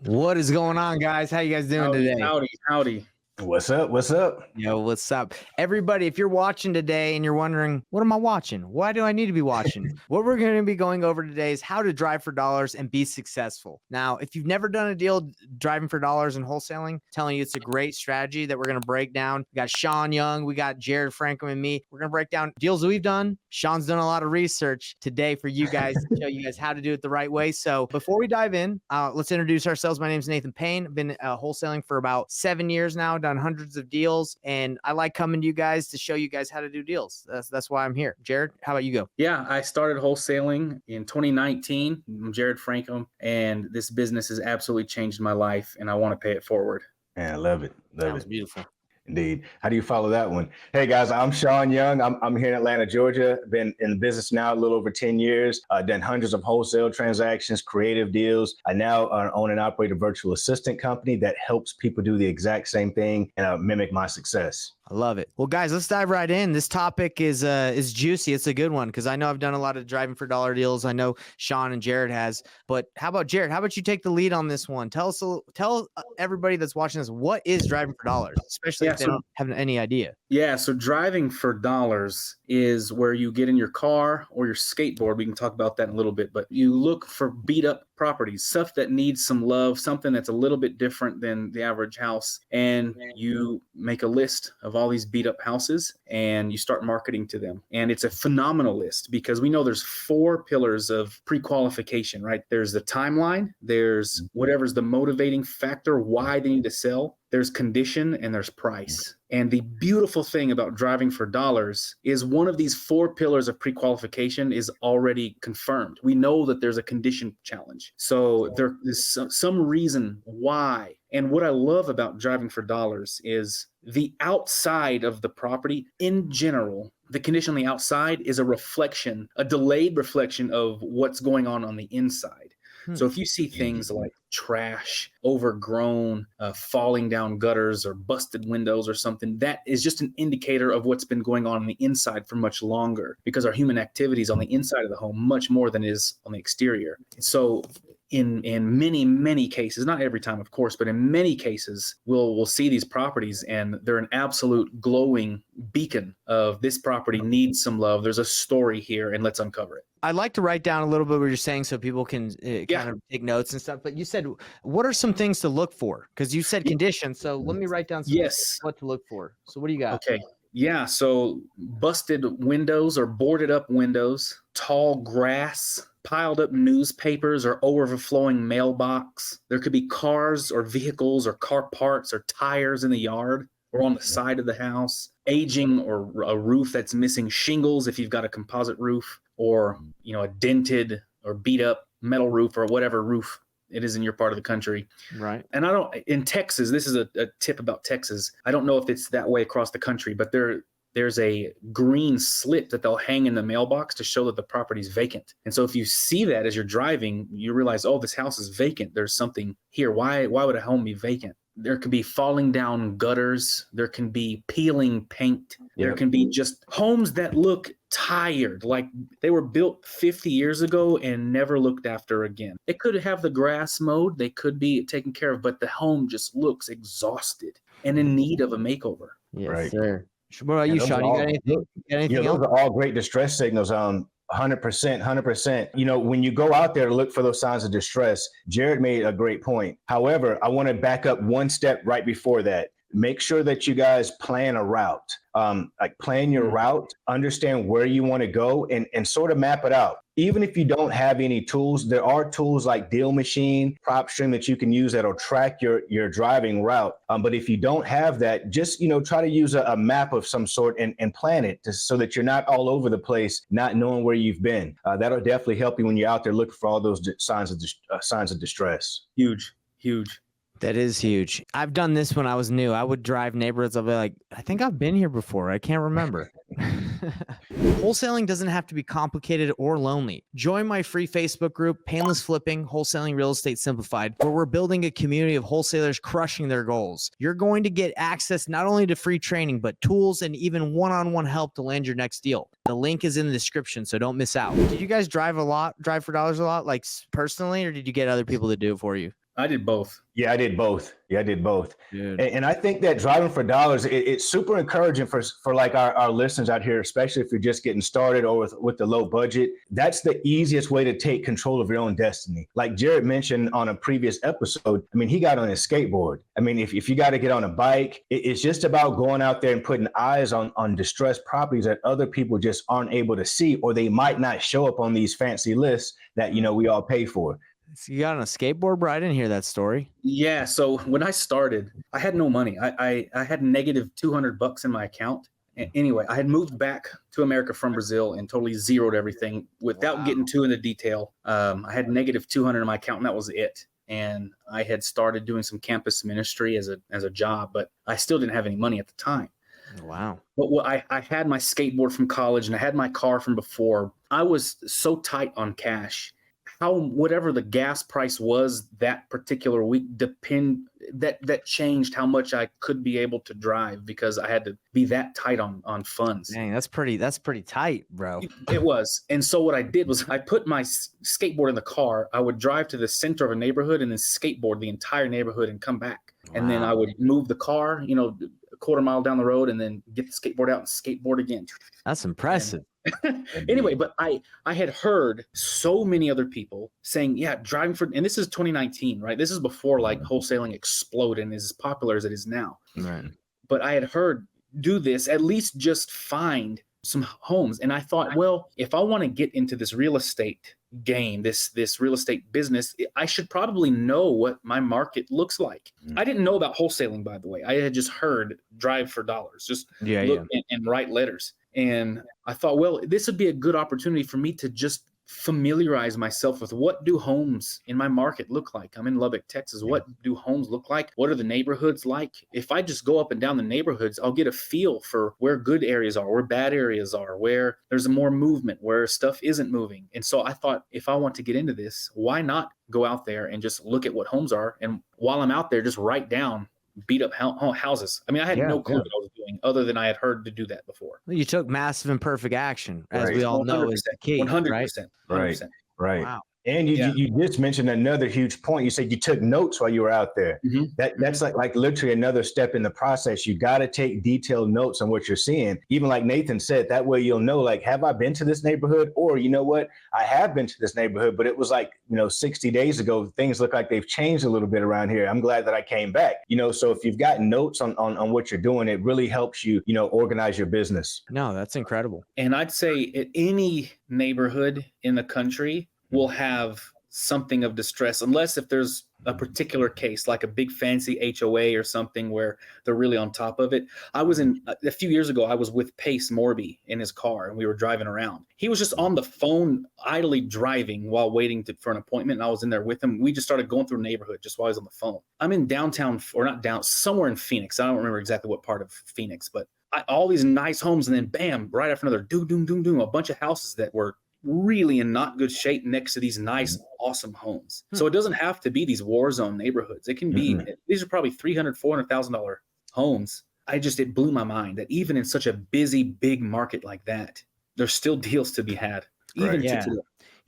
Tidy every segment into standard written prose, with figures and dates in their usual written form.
What is going on, guys? How you guys doing today? Howdy. What's up? What's up? Yo, what's up? Everybody, if you're watching today and you're wondering, what am I watching? Why do I need to be watching? What we're going to be going over today is how to drive for dollars and be successful. Now, if you've never done a deal driving for dollars and wholesaling, I'm telling you it's a great strategy that we're going to break down. We got Sean Young, we got Jared Franklin and me. We're going to break down deals that we've done. Sean's done a lot of research today for you guys to show you guys how to do it the right way. So before we dive in, let's introduce ourselves. My name is Nathan Payne. I've been wholesaling for about 7 years now, done hundreds of deals, and I like coming to you guys to show you guys how to do deals. That's why I'm here. Jared, how about you go? Yeah, I started wholesaling in 2019. I'm Jared Franklin, and this business has absolutely changed my life, and I want to pay it forward. Man, I love it. That was beautiful. Indeed. How do you follow that one? Hey guys, I'm Sean Young. I'm here in Atlanta, Georgia. Been in the business now a little over 10 years. Done hundreds of wholesale transactions, creative deals. I now own and operate a virtual assistant company that helps people do the exact same thing and mimic my success. I love it. Well, guys, let's dive right in. This topic is juicy. It's a good one because I know I've done a lot of driving for dollar deals. I know Sean and Jared has, but how about Jared? How about you take the lead on this one? Tell everybody that's watching this, what is driving for dollars, especially if they don't have any idea. Yeah, so driving for dollars is where you get in your car or your skateboard. We can talk about that in a little bit, but you look for beat up properties, stuff that needs some love, something that's a little bit different than the average house. And you make a list of all these beat up houses and you start marketing to them. And it's a phenomenal list because we know there's 4 pillars of pre-qualification, right? There's the timeline, there's whatever's the motivating factor, why they need to sell. There's condition and there's price. And the beautiful thing about driving for dollars is one of these 4 pillars of pre-qualification is already confirmed. We know that there's a condition challenge. So there is some reason why. And what I love about driving for dollars is the outside of the property in general. The condition on the outside is a reflection, a delayed reflection of what's going on the inside. So if you see things like trash, overgrown, falling down gutters or busted windows or something, that is just an indicator of what's been going on the inside for much longer because our human activity is on the inside of the home much more than it is on the exterior. So in many cases, not every time, of course, but in many cases, we'll see these properties and they're an absolute glowing beacon of this property needs some love. There's a story here and let's uncover it. I'd like to write down a little bit what you're saying so people can kind of take notes and stuff. But you said, what are some things to look for? Because you said conditions. So let me write down what to look for. So what do you got? Okay. Yeah. So busted windows or boarded up windows, tall grass, piled up newspapers or overflowing mailbox. There could be cars or vehicles or car parts or tires in the yard or on the side of the house, aging or a roof that's missing shingles if you've got a composite roof, or a dented or beat up metal roof or whatever roof it is in your part of the country. Right. And in Texas, this is a tip about Texas. I don't know if it's that way across the country, but there's a green slip that they'll hang in the mailbox to show that the property's vacant. And so if you see that as you're driving, you realize, oh, this house is vacant. There's something here. Why would a home be vacant? There can be falling down gutters. There can be peeling paint. There can be just homes that look tired, like they were built 50 years ago and never looked after again. They could have the grass mowed. They could be taken care of, but the home just looks exhausted and in need of a makeover. Yes, right. Sir. What about you, Sean? You got anything else? Those are all great distress signals. 100%. When you go out there to look for those signs of distress, Jared made a great point. However, I want to back up one step right before that. Make sure that you guys plan a route, plan your route, understand where you want to go and sort of map it out. Even if you don't have any tools, there are tools like Deal Machine, PropStream that you can use that'll track your driving route. But if you don't have that, just, try to use a map of some sort and plan it so that you're not all over the place, not knowing where you've been. That'll definitely help you when you're out there looking for all those signs of distress. Huge. That is huge. I've done this when I was new. I would drive neighborhoods. I'll be like, I think I've been here before. I can't remember. Wholesaling doesn't have to be complicated or lonely. Join my free Facebook group, Painless Flipping, Wholesaling Real Estate Simplified, where we're building a community of wholesalers crushing their goals. You're going to get access not only to free training, but tools and even one-on-one help to land your next deal. The link is in the description, so don't miss out. Did you guys drive for dollars a lot, like personally, or did you get other people to do it for you? I did both. Yeah, I did both. Yeah, I did both. Dude. And I think that driving for dollars, it's super encouraging for like our listeners out here, especially if you're just getting started or with the low budget. That's the easiest way to take control of your own destiny. Like Jared mentioned on a previous episode, I mean, he got on his skateboard. I mean, if you got to get on a bike, it's just about going out there and putting eyes on distressed properties that other people just aren't able to see, or they might not show up on these fancy lists that, you know, we all pay for. So you got on a skateboard, bro? I didn't hear that story. Yeah. So when I started, I had no money. I had negative $200 in my account. Anyway, I had moved back to America from Brazil and totally zeroed everything without getting too into detail. I had negative 200 in my account, and that was it. And I had started doing some campus ministry as a job, but I still didn't have any money at the time. Wow. But I had my skateboard from college and I had my car from before. I was so tight on cash. Whatever the gas price was that particular week, that changed how much I could be able to drive, because I had to be that tight on funds. Dang, that's pretty tight, bro. It was. And so what I did was I put my skateboard in the car. I would drive to the center of a neighborhood and then skateboard the entire neighborhood and come back. And then I would move the car, a quarter mile down the road, and then get the skateboard out and skateboard again. That's impressive. Anyway, but I had heard so many other people saying, yeah, driving for, and this is 2019, right? This is before like wholesaling exploded and is as popular as it is now. Right. But I had heard, do this, at least just find some homes. And I thought, well, if I want to get into this real estate game, this real estate business, I should probably know what my market looks like. I didn't know about wholesaling, by the way. I had just heard drive for dollars, just look and write letters. And I thought, well, this would be a good opportunity for me to just familiarize myself with what do homes in my market look like. I'm in Lubbock, Texas. What do homes look like? What are the neighborhoods like? If I just go up and down the neighborhoods, I'll get a feel for where good areas are, where bad areas are, where there's more movement, where stuff isn't moving. And so I thought, if I want to get into this, why not go out there and just look at what homes are? And while I'm out there, just write down beat up houses. I mean, I had no clue what I was doing, other than I had heard to do that before. Well, you took massive and perfect action, as we all know is the key. 100%. Right. Right. Wow. And you just mentioned another huge point. You said you took notes while you were out there. That's like literally another step in the process. You got to take detailed notes on what you're seeing. Even like Nathan said, that way you'll know, like, have I been to this neighborhood? Or, you know what, I have been to this neighborhood, but it was like, 60 days ago. Things look like they've changed a little bit around here. I'm glad that I came back. So if you've got notes on what you're doing, it really helps you, organize your business. No, that's incredible. And I'd say any neighborhood in the country will have something of distress, unless if there's a particular case, like a big fancy HOA or something where they're really on top of it. A few years ago, I was with Pace Morby in his car, and we were driving around. He was just on the phone, idly driving while waiting for an appointment, and I was in there with him. We just started going through a neighborhood just while I was on the phone. I'm in downtown, or not down, somewhere in Phoenix. I don't remember exactly what part of Phoenix, but all these nice homes, and then bam, right after another, doom, a bunch of houses that were really in not good shape next to these nice, awesome homes. So it doesn't have to be these war zone neighborhoods. It can be, these are probably $300,000, $400,000 homes. It blew my mind that even in such a busy, big market like that, there's still deals to be had. Even today.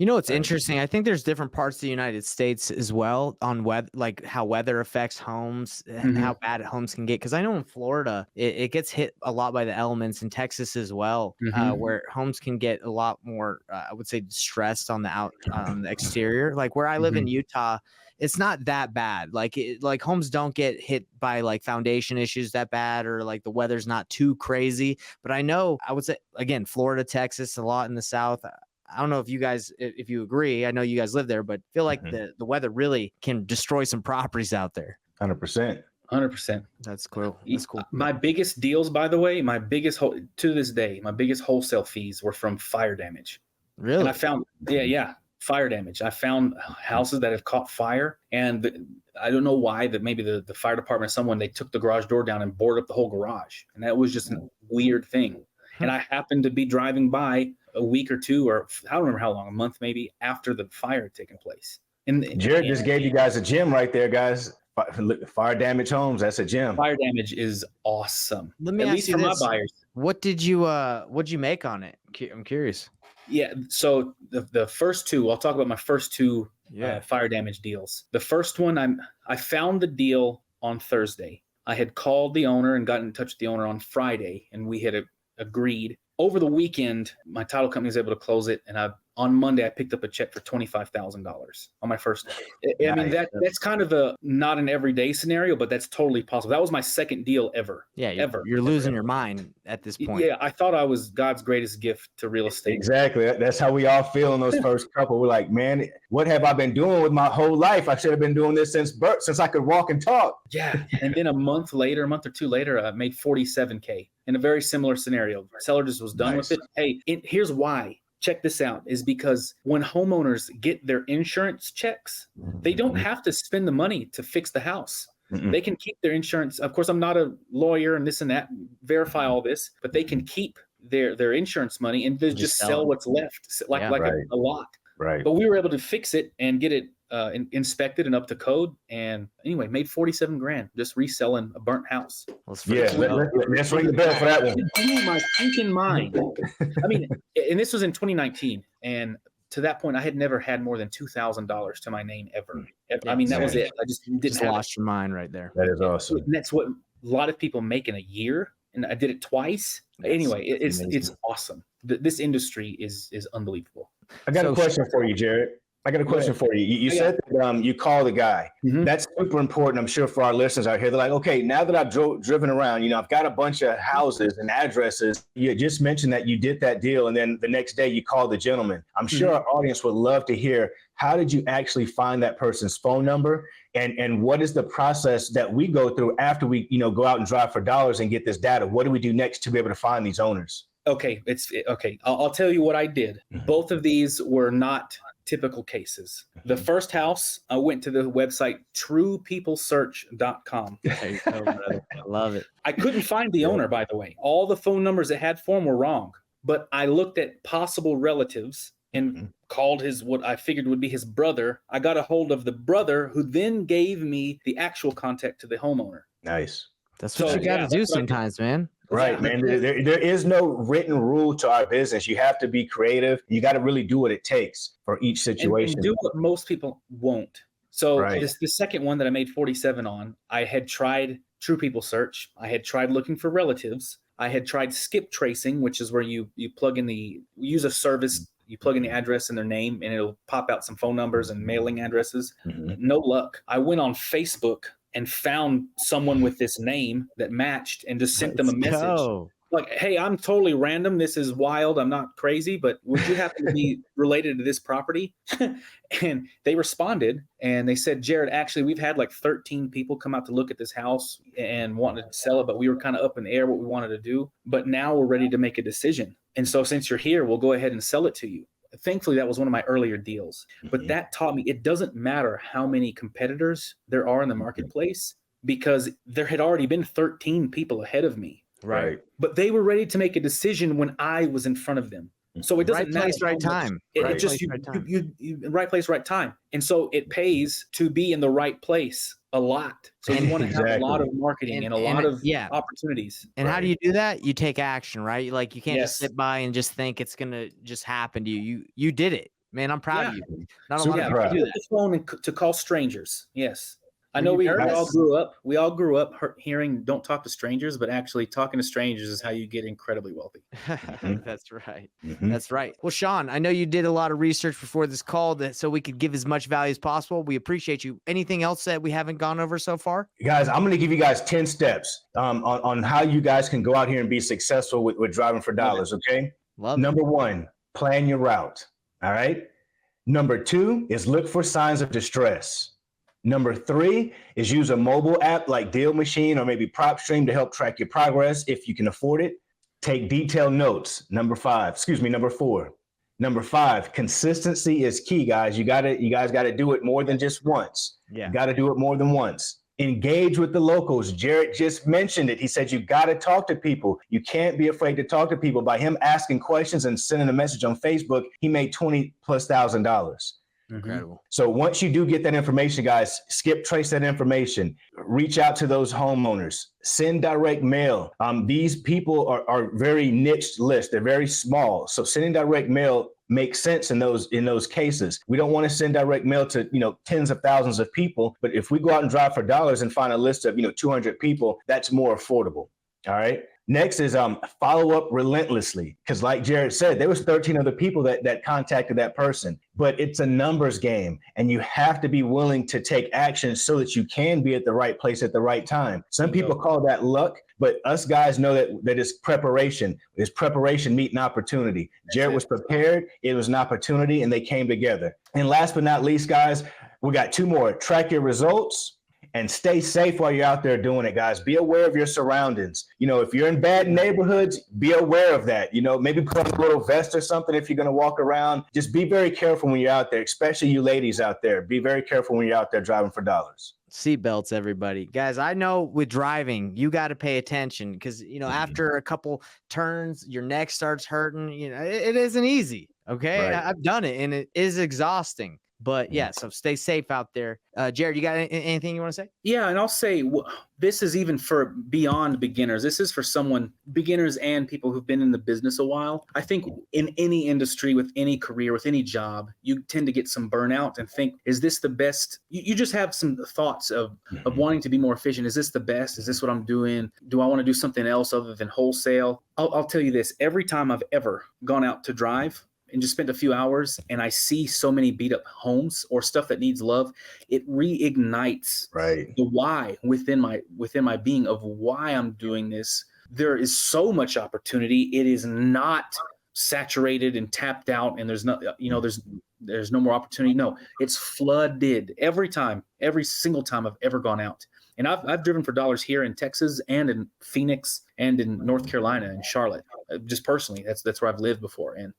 It's interesting. I think there's different parts of the United States as well on like how weather affects homes and how bad homes can get. Because I know in Florida, it gets hit a lot by the elements, in Texas as well, where homes can get a lot more, I would say, stressed on the exterior. Like where I live in Utah, it's not that bad. Like homes don't get hit by like foundation issues that bad, or like the weather's not too crazy. But I would say, again, Florida, Texas, a lot in the South. I don't know if you guys, if you agree, I know you guys live there, but feel like the weather really can destroy some properties out there. 100%. 100%. That's cool. That's cool. My biggest deals, by the way, to this day, my biggest wholesale fees were from fire damage. Really? And I found, fire damage. I found houses that have caught fire, and I don't know why, that maybe the fire department, they took the garage door down and boarded up the whole garage. And that was just a weird thing. And I happened to be driving by a week or two, or I don't remember how long, a month maybe, after the fire had taken place. And Jared just gave you guys a gem right there, guys. Fire damage homes, that's a gem. Fire damage is awesome. Let me ask you this. My buyers. What'd you make on it? I'm curious. Yeah, so the first two, I'll talk about my first two fire damage deals. The first one, I found the deal on Thursday. I had called the owner and gotten in touch with the owner on Friday, and we had agreed. Over the weekend, my title company was able to close it, and on Monday I picked up a check for $25,000 on my first. I mean that's kind of not an everyday scenario, but that's totally possible. That was my second deal ever. Yeah, ever. You're losing your mind at this point. Yeah, I thought I was God's greatest gift to real estate. Exactly. That's how we all feel in those first couple. We're like, man, what have I been doing with my whole life? I should have been doing this since birth, since I could walk and talk. Yeah, and then a month or two later, I made $47K in a very similar scenario. Seller just was done with it. Hey, here's why. Check this out, is because when homeowners get their insurance checks, they don't have to spend the money to fix the house. They can keep their insurance. Of course, I'm not a lawyer and this and that, verify all this, but they can keep their insurance money and just sell what's left, like a lot. Right. But we were able to fix it and get it inspected and up to code. And anyway, made 47 grand just reselling a burnt house. Let's ring the bell for that one. It blew my freaking mind. I mean, and this was in 2019. And to that point, I had never had more than $2,000 to my name ever. I mean, that was it. I just didn't lost your mind right there. That is awesome. And that's what a lot of people make in a year. And I did it twice. Anyway, it's awesome. This industry is unbelievable. I got a question for you, Jared. I got a question for you. You said that you call the guy. That's super important, I'm sure, for our listeners out here. They're like, okay, now that I've driven around, I've got a bunch of houses and addresses. You just mentioned that you did that deal, and then the next day you called the gentleman. I'm sure our audience would love to hear, how did you actually find that person's phone number? And what is the process that we go through after we, go out and drive for dollars and get this data? What do we do next to be able to find these owners? Okay, I'll tell you what I did. Both of these were not typical cases. The first house, I went to the website truepeoplesearch.com. There you go, brother. I love it. I couldn't find the owner, by the way. All the phone numbers it had for him were wrong. But I looked at possible relatives and called what I figured would be his brother. I got a hold of the brother, who then gave me the actual contact to the homeowner. Nice. That's what you got to do sometimes, man. Right, man. There is no written rule to our business. You have to be creative. You got to really do what it takes for each situation. And do what most people won't. So the second one that I made 47 on, I had tried True People Search. I had tried looking for relatives. I had tried skip tracing, which is where you plug in use a service. You plug in the address and their name, and it'll pop out some phone numbers and mailing addresses. No luck. I went on Facebook and found someone with this name that matched and just sent them a message. Like, hey, I'm totally random. This is wild. I'm not crazy, but would you happen to be related to this property? And they responded and they said, Jared, actually, we've had like 13 people come out to look at this house and wanted to sell it, but we were kind of up in the air what we wanted to do. But now we're ready to make a decision. And so since you're here, we'll go ahead and sell it to you. Thankfully, that was one of my earlier deals. But that taught me it doesn't matter how many competitors there are in the marketplace, because there had already been 13 people ahead of me. Right. But they were ready to make a decision when I was in front of them. So it doesn't matter. Right place, right time. It just right place, right time. And so it pays to be in the right place a lot. So you want to have a lot of marketing and a lot of opportunities. And how do you do that? You take action, right? Like you can't just sit by and just think it's going to just happen to you. You did it, man. I'm proud of you. Not a lot of people do that. The phone and to call strangers. Yes. I know we all grew up hearing don't talk to strangers, but actually talking to strangers is how you get incredibly wealthy. That's right. That's right. Well, Sean, I know you did a lot of research before this call so we could give as much value as possible. We appreciate you. Anything else that we haven't gone over so far? Guys, I'm going to give you guys 10 steps on how you guys can go out here and be successful with driving for dollars. Okay. Number 1, plan your route. All right. Number 2 is look for signs of distress. Number 3 is use a mobile app like Deal Machine or maybe PropStream to help track your progress if you can afford it. Take detailed notes. Number 4. Number 5, consistency is key, guys. You guys got to do it more than just once. You got to do it more than once. Engage with the locals. Jared just mentioned it. He said you got to talk to people. You can't be afraid to talk to people. By him asking questions and sending a message on Facebook, he made $20,000+. Incredible. So once you do get that information, guys, skip trace that information, reach out to those homeowners, send direct mail. These people are very niche list. They're very small. So sending direct mail make sense in those cases. We don't want to send direct mail to, tens of thousands of people, but if we go out and drive for dollars and find a list of, 200 people, that's more affordable. All right. Next is follow up relentlessly, because like Jared said, there was 13 other people that contacted that person, but it's a numbers game, and you have to be willing to take action so that you can be at the right place at the right time. Some people call that luck, but us guys know that it's preparation. It's preparation meeting opportunity. Jared was prepared. It was an opportunity, and they came together. And last but not least, guys, we got two more. Track your results. And stay safe while you're out there doing it, guys. Be aware of your surroundings. If you're in bad neighborhoods, be aware of that. Maybe put on a little vest or something if you're going to walk around. Just be very careful when you're out there, especially you ladies out there. Be very careful when you're out there driving for dollars. Seatbelts, everybody. Guys, I know with driving, you got to pay attention because, after a couple turns, your neck starts hurting. It isn't easy. Okay. Right. I've done it and it is exhausting. But yeah, so stay safe out there. Jared, you got anything you want to say? Yeah, and I'll say this is even for beyond beginners. This is for beginners and people who've been in the business a while. I think in any industry, with any career, with any job, you tend to get some burnout and think, is this the best? You just have some thoughts of wanting to be more efficient. Is this the best? Is this what I'm doing? Do I want to do something else other than wholesale? I'll tell you this. Every time I've ever gone out to drive and just spent a few hours and I see so many beat up homes or stuff that needs love, it reignites the why within my being of why I'm doing this. There is so much opportunity. It is not saturated and tapped out and there's no more opportunity. No, it's flooded every single time I've ever gone out. And I've driven for dollars here in Texas and in Phoenix and in North Carolina and Charlotte, just personally. That's where I've lived before. And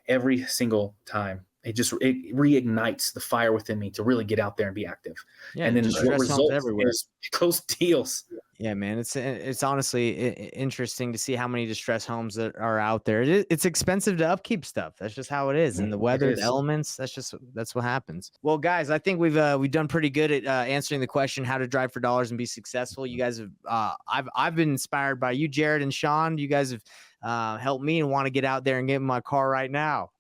every single time it reignites the fire within me to really get out there and be active. Yeah, and then what results everywhere is close deals. Yeah, man, it's honestly interesting to see how many distressed homes that are out there. It's expensive to upkeep stuff. That's just how it is. And the weather, the elements, that's what happens. Well, guys, I think we've done pretty good at answering the question how to drive for dollars and be successful. You guys have I've been inspired by you, Jared and Sean. You guys have helped me and want to get out there and get in my car right now.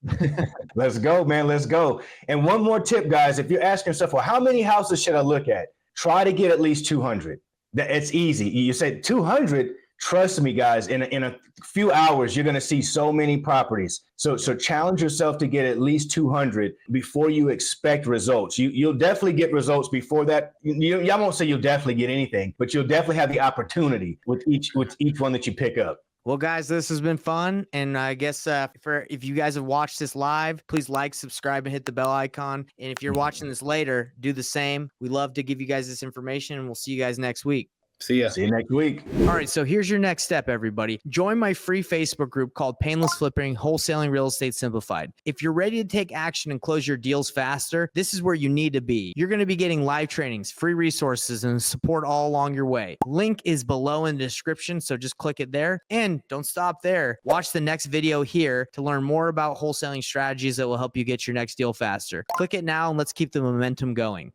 Let's go, man. Let's go. And one more tip, guys. If you're asking yourself, well, how many houses should I look at? Try to get at least 200. It's easy. You say 200. Trust me, guys, in a few hours, you're going to see so many properties. So challenge yourself to get at least 200 before you expect results. You'll definitely get results before that. Y'all won't say you'll definitely get anything, but you'll definitely have the opportunity with each one that you pick up. Well, guys, this has been fun. And I guess if you guys have watched this live, please like, subscribe, and hit the bell icon. And if you're watching this later, do the same. We love to give you guys this information, and we'll see you guys next week. See ya. See you next week. All right, so here's your next step, everybody. Join my free Facebook group called Painless Flipping Wholesaling Real Estate Simplified. If you're ready to take action and close your deals faster, this is where you need to be. You're going to be getting live trainings, free resources, and support all along your way. Link is below in the description, so just click it there. And don't stop there. Watch the next video here to learn more about wholesaling strategies that will help you get your next deal faster. Click it now, and let's keep the momentum going.